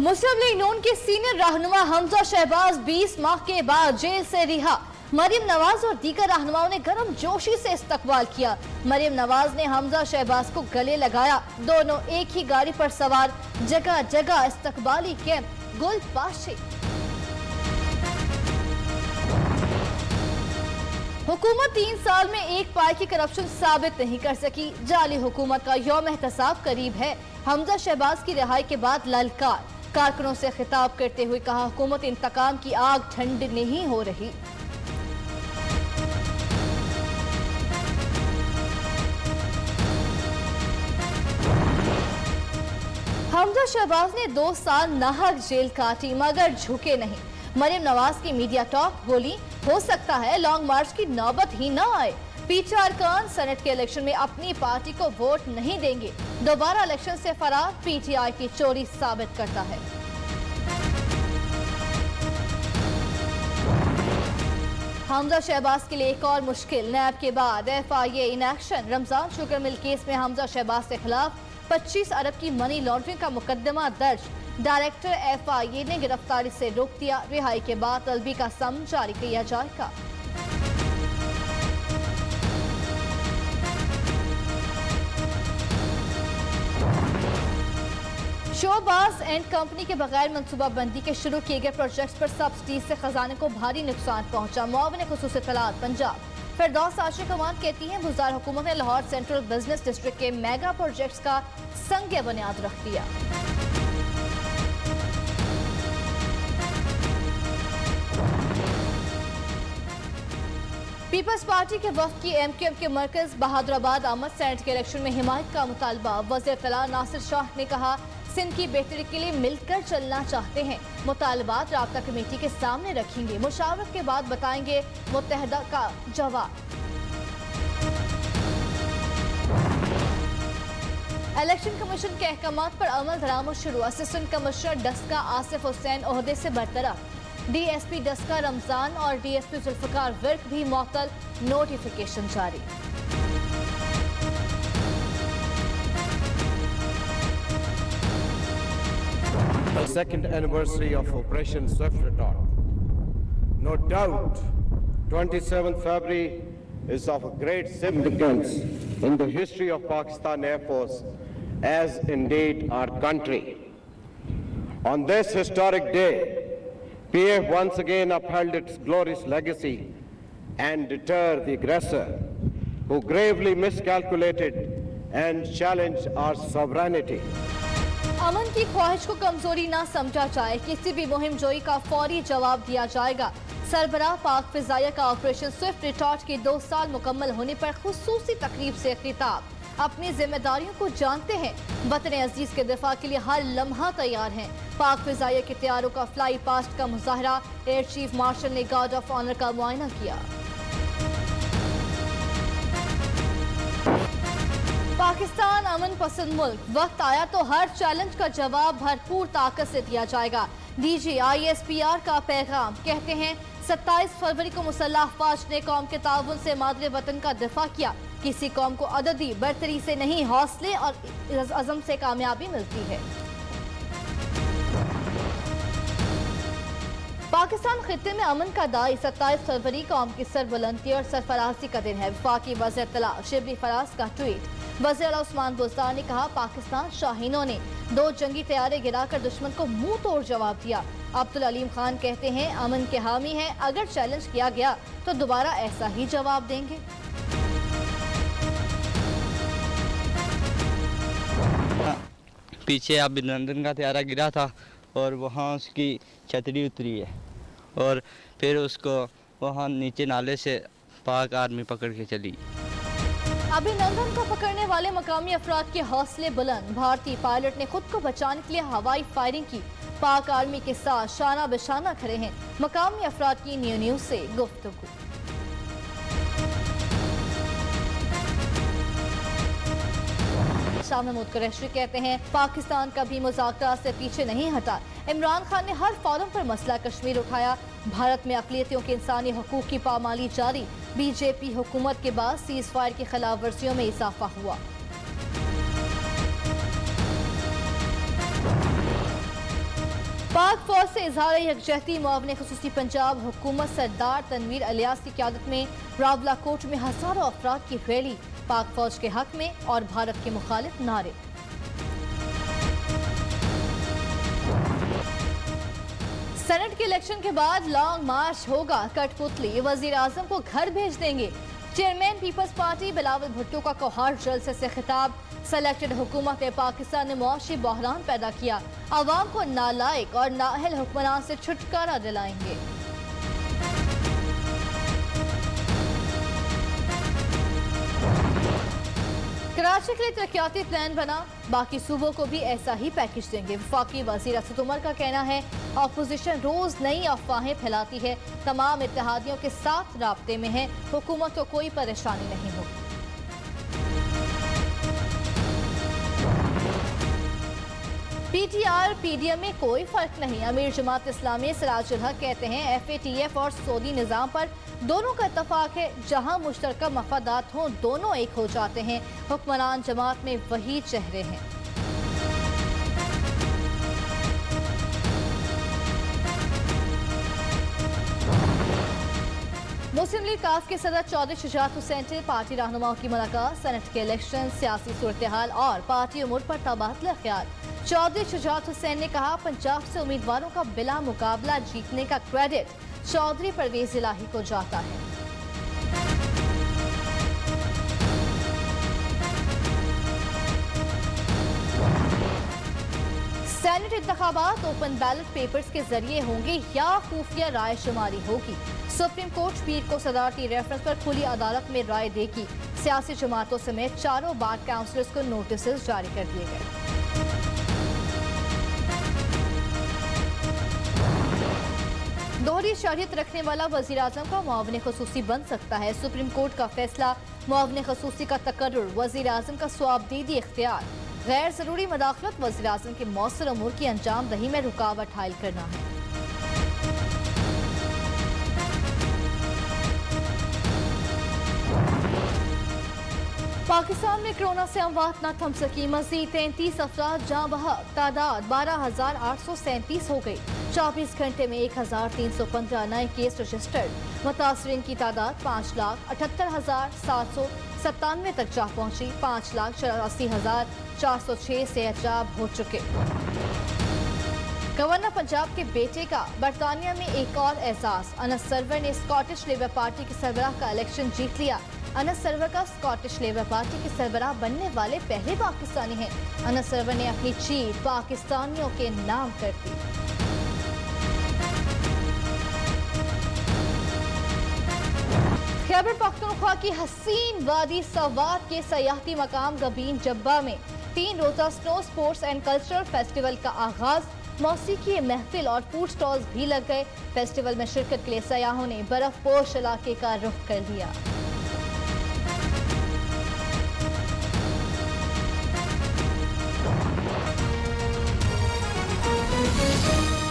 मुस्लिम league नून के senior रहनुमा हमजा शहबाज 20 माह के बाद जेल से रिहा। मरियम नवाज और दीगर रहनुमाओं ने गर्मजोशी से इस्तकबाल किया। मरियम नवाज ने हमजा शहबाज को गले लगाया। दोनों एक ही गाड़ी पर सवार, जगह जगह इस्तकबाली कैंप। गुलपाशे हुकूमत 3 साल में एक पाई की करप्शन साबित नहीं कर सकी। जाली हुकूमत का यौम एहतसाब करीब है। हमजा शहबाज की रिहाई के बाद ललकार। कारकुनों से खिताब करते हुए कहा, हुकूमत इंतकाम की आग ठंड नहीं हो रही। हमजा शहबाज ने 2 साल नाहक जेल काटी मगर झुके नहीं। मरियम नवाज की मीडिया टॉक बोली, हो सकता है लॉन्ग मार्च की नौबत ही न आए। पीछे अरकान सेनेट के इलेक्शन में अपनी पार्टी को वोट नहीं देंगे। दोबारा इलेक्शन से फरार पीटीआई की चोरी साबित करता है। हमजा शहबाज के लिए एक और मुश्किल। नैब के बाद FIA in action. Ramzan sugar mill case में हमजा शहबाज के खिलाफ 25 अरब की मनी लॉन्ड्रिंग का मुकदमा दर्ज। डायरेक्टर FIA ने गिरफ्तारी से रोक दिया। रिहाई के बाद तलबी का सम जारी किया जाएगा। शोबाज एंड कंपनी के बगैर मनसूबाबंदी के शुरू किए गए प्रोजेक्ट्स पर सब्सिडी से खजाने को भारी नुकसान पहुंचा। मुआविन खुसूसी इत्तलात पंजाब फिरदौस आशिक कमान कहती हैं, गुज़ार हुकूमत ने लाहौर सेंट्रल बिजनेस डिस्ट्रिक्ट के मेगा प्रोजेक्ट्स का संग बुनियाद रख दिया। पीपल्स पार्टी के वफ्द की MQM के मरकज बहादुराबाद आमद। सेनेट के इलेक्शन में हिमायत का मुतालबा। वज़ीर इत्तला नासिर शाह ने कहा, सिंध की बेहतरी के लिए मिलकर चलना चाहते हैं। मुतालबात राब्ता कमेटी के सामने रखेंगे। मुशावरत के बाद बताएंगे मुत्तहदा का जवाब। इलेक्शन कमीशन के अहकामात पर अमल दरामद शुरू। असिस्टेंट कमिश्नर डस्का आसिफ हुसैन ओहदे से बरतरफ। DSP डस्का रमजान और DSP जुल्फकार विर्क भी मुअत्तल। नोटिफिकेशन जारी। The second anniversary of Operation Swift Retort. No doubt, 27th February is of great significance in the history of Pakistan Air Force, as indeed our country. On this historic day, PF once again upheld its glorious legacy and deterred the aggressor who gravely miscalculated and challenged our sovereignty. अमन की ख्वाहिश को कमजोरी ना समझा जाए। किसी भी मुहिम जोई का फौरी जवाब दिया जाएगा। सरबराह पाक फिजाइया का ऑपरेशन स्विफ्ट रिटॉर्ट के 2 साल मुकम्मल होने पर खुसूसी तकरीब से खिताब। अपनी जिम्मेदारियों को जानते हैं। वतन अजीज के दिफा के लिए हर लम्हा तैयार हैं। पाक फिजाइया के तैयारों का फ्लाई पास्ट का मुजाहरा। एयर चीफ मार्शल ने गार्ड ऑफ ऑनर का मुआयना किया। पाकिस्तान अमन पसंद मुल्क। वक्त आया तो हर चैलेंज का जवाब भरपूर ताकत से दिया जाएगा। DG ISPR का पैगाम। कहते हैं, 27 फरवरी को मुसल्लह अफवाज ने कौम के ताउन से मादरे वतन का दिफा किया। किसी कौम को अददी बरतरी से नहीं, हौसले और अज़म से कामयाबी मिलती है। पाकिस्तान खित्ते में अमन का दाई 27 फरवरी कौम की सरबुलंदी और सरफराजी का दिन है। वफाकी वज़ीर इत्तला शिबली फराज का ट्वीट। वज़ीर आला उस्मान बुज़दार ने कहा, पाकिस्तान शाहीनों ने 2 जंगी तैयारे गिराकर दुश्मन को मुंह तोड़ जवाब दिया। अब्दुल अलीम खान कहते हैं, अमन के हामी हैं। अगर चैलेंज किया गया तो दोबारा ऐसा ही जवाब देंगे। पीछे अभिनंदन का तैयारा गिरा था और वहाँ उसकी छतरी उतरी है और फिर उसको वहाँ नीचे नाले से पाक आर्मी पकड़ के चली। अभिनंदन को पकड़ने वाले मकामी अफराद के हौसले बुलंद। भारतीय पायलट ने खुद को बचाने के लिए हवाई फायरिंग की। पाक आर्मी के साथ शाना बेशाना खड़े हैं। मकामी अफराद की न्यूज़ से गुफ्तगू। शाह महमूद कुरैशी कहते हैं, पाकिस्तान कभी मुज़ाकरात से पीछे नहीं हटा। इमरान खान ने हर फोरम पर मसला कश्मीर उठाया। भारत में अक़लियतियों के इंसानी हकूक़ की पामाली जारी। बीजेपी हुकूमत के बाद सीज़ फायर की खिलाफ वर्जियों में इजाफा हुआ। पाक फौज से इजहार यकजहती मुआवने खुसूसी पंजाब हुकूमत सरदार तनवीर अलियास की क़यादत में रावलाकोट में हज़ारों अफराद की रैली, पाक फौज के हक में और भारत के मुखालिफ नारे। सेनेट के इलेक्शन के बाद लॉन्ग मार्च होगा, कठपुतली वजीर आजम को घर भेज देंगे। Chairman people's party Bilawal Bhutto का कोहार जलसे से खिताब, सेलेक्टेड हुकूमत पाकिस्तान ने मुआशी बहरान पैदा किया, आवाम को नालायक और नाअहल हुक्मरान से छुटकारा दिलाएंगे। कराची के लिए तरक्याती प्लान बना, बाकी सूबों को भी ऐसा ही पैकेज देंगे। वफाकी वजीर असद उमर का कहना है अपोजिशन रोज नई अफवाहें फैलाती है, तमाम इत्तेहादियों के साथ राब्ते में है, हुकूमत को कोई परेशानी नहीं होगी। पीटीआर पीडीएम में कोई फर्क नहीं, अमीर जमात इस्लामी सिराजुल हक कहते हैं FATF और सऊदी निज़ाम पर दोनों का इत्तफाक है, जहां मुश्तरका मफादात हों दोनों एक हो जाते हैं, हुक्मरान जमात में वही चेहरे हैं। मुस्लिम लीग काफ के सदर चौधरी शुजात हुसैन से पार्टी रहनुमाओं की मुलाकात, सेनेट के इलेक्शन, सियासी सूरत हाल और पार्टी उमूर पर तबादला ख्याल। चौधरी शुजात हुसैन ने कहा पंजाब से उम्मीदवारों का बिला मुकाबला जीतने का क्रेडिट चौधरी परवेज इलाही को जाता है। सेनेट इंतखाबात ओपन बैलेट पेपर्स के जरिए होंगे या खुफिया राय शुमारी होगी। सुप्रीम कोर्ट पीर को सदारती रेफरेंस पर खुली अदालत में राय देगी। सियासी जमातों समेत चारों बार काउंसिलर्स को नोटिस जारी कर दिए गए। दोहरी शरीयत रखने वाला वजीर आजम का मुआवने खसूसी बन सकता है, सुप्रीम कोर्ट का फैसला। मुआवने खसूसी का तकर्रुर, वजीर आजम का स्वाबदीदी इख्तियार। गैर जरूरी मदाखलत वजीर आजम के मौसर अमूर की अंजाम दही में रुकावट हायल करना है। पाकिस्तान में कोरोना से अमवात न थम सकी, मजीद 33 अफराद जाँ बहक, तादाद 12,837 हो गई। 24 घंटे में 1,315 नए केस रजिस्टर्ड, मुतासरीन की तादाद 5,78,797 तक जा पहुंची। 5,84,406 से अजाब हो चुके। गवर्नर पंजाब के बेटे का बरतानिया में एक और एजाज, अनस सरवर ने स्कॉटिश लेबर पार्टी के सरबराह का इलेक्शन जीत लिया। अनस सरवर का स्कॉटिश लेबर पार्टी के सरबराह बनने वाले पहले पाकिस्तानी हैं। अनस सरवर ने अपनी जीत पाकिस्तानियों के नाम कर दी। खैबर पख्तूनख्वा की हसीन वादी सवात के सयाहती मकाम गबीन जब्बा में 3 रोजा snow sports and cultural festival का आगाज, मौसीकी महफिल और फूड स्टॉल्स भी लग गए। फेस्टिवल में शिरकत के लिए सयाहों ने बर्फ पोश इलाके का रुख कर लिया।